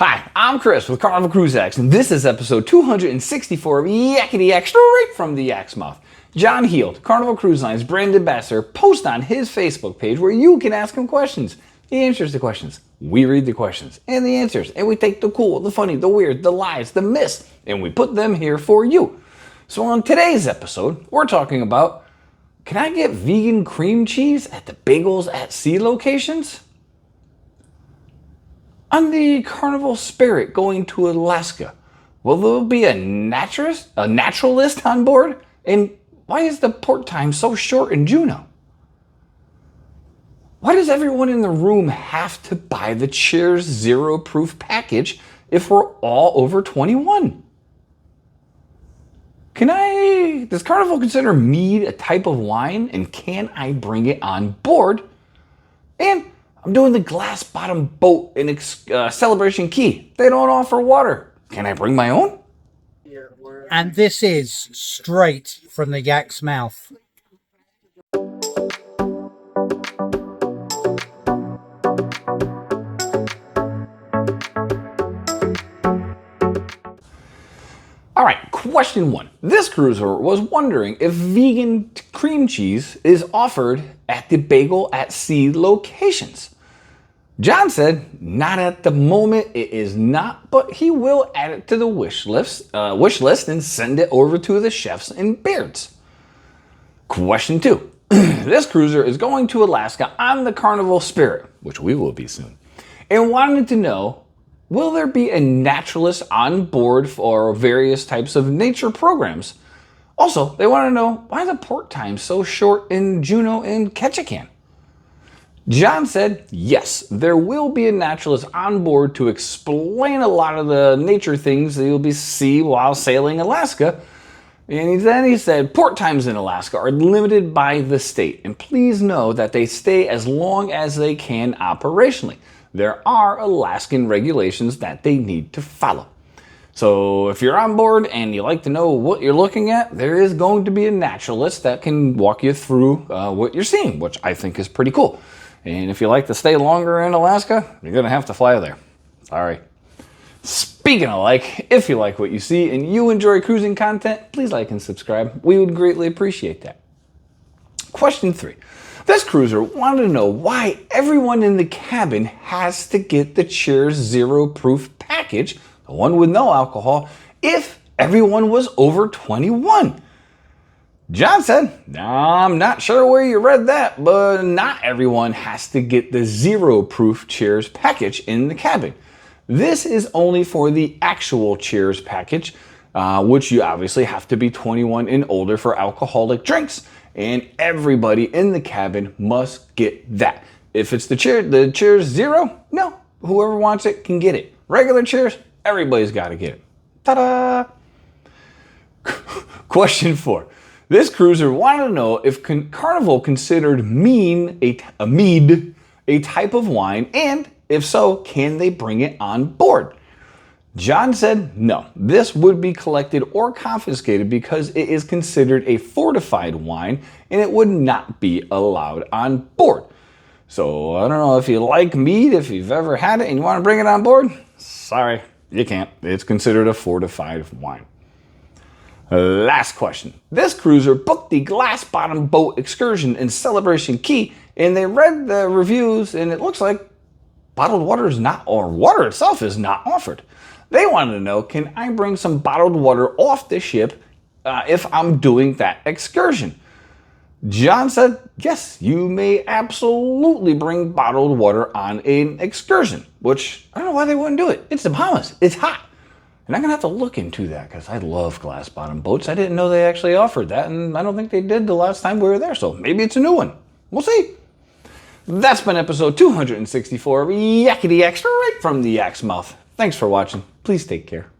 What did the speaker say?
Hi, I'm Chris with Carnival Cruise Line, and this is episode 264 of Yakety-Yak, straight from the Yak's mouth. John Heald, Carnival Cruise Line's brand ambassador, posts on his Facebook page where you can ask him questions. He answers the questions, we read the questions and the answers, and we take the cool, the funny, the weird, the lies, the myths, and we put them here for you. So on today's episode, we're talking about, can I get vegan cream cheese at the Bagels at Sea locations? On the Carnival Spirit going to Alaska, will there be a naturalist on board? And why is the port time so short in Juneau? Why does everyone in the room have to buy the Cheers Zero Proof package if we're all over 21? Does Carnival consider Mead a type of wine, and can I bring it on board? And I'm doing the glass bottom boat in Celebration Key. They don't offer water. Can I bring my own? And this is straight from the Yak's mouth. All right, question one. This cruiser was wondering if vegan cream cheese is offered at the Bagel at Sea locations. John said, not at the moment, it is not, but he will add it to the wish list and send it over to the chefs and beards. Question two. This cruiser is going to Alaska on the Carnival Spirit, which we will be soon, and wanted to know, will there be a naturalist on board for various types of nature programs? Also, they want to know, why the port time so short in Juneau and Ketchikan? John said, yes, there will be a naturalist on board to explain a lot of the nature things that you'll see while sailing Alaska. And then he said, port times in Alaska are limited by the state, and please know that they stay as long as they can operationally. There are Alaskan regulations that they need to follow. So if you're on board and you like to know what you're looking at, there is going to be a naturalist that can walk you through what you're seeing, which I think is pretty cool. And if you like to stay longer in Alaska, you're going to have to fly there. Sorry. Speaking of like, if you like what you see and you enjoy cruising content, please like and subscribe. We would greatly appreciate that. Question three. This cruiser wanted to know why everyone in the cabin has to get the Cheers Zero Proof package, the one with no alcohol, if everyone was over 21. John said, I'm not sure where you read that, but not everyone has to get the Zero Proof Cheers package in the cabin. This is only for the actual Cheers package, which you obviously have to be 21 and older for alcoholic drinks, and everybody in the cabin must get that. If it's the Cheers Zero, no, whoever wants it can get it. Regular Cheers, everybody's got to get it. Ta-da! Question four. This cruiser wanted to know if Carnival considered Mead a type of wine, and if so, can they bring it on board? John said no, this would be collected or confiscated because it is considered a fortified wine and it would not be allowed on board. So I don't know if you like mead, if you've ever had it and you want to bring it on board, sorry, you can't. It's considered a fortified wine. Last question. This cruiser booked the glass bottom boat excursion in Celebration Key, and they read the reviews and it looks like bottled water is not, or water itself is not offered. They wanted to know, can I bring some bottled water off the ship if I'm doing that excursion? John said, yes, you may absolutely bring bottled water on an excursion, which I don't know why they wouldn't do it. It's the Bahamas. It's hot. And I'm going to have to look into that because I love glass bottom boats. I didn't know they actually offered that, and I don't think they did the last time we were there, so maybe it's a new one. We'll see. That's been episode 264 of Yakety-Yak, straight from the Yak's mouth. Thanks for watching. Please take care.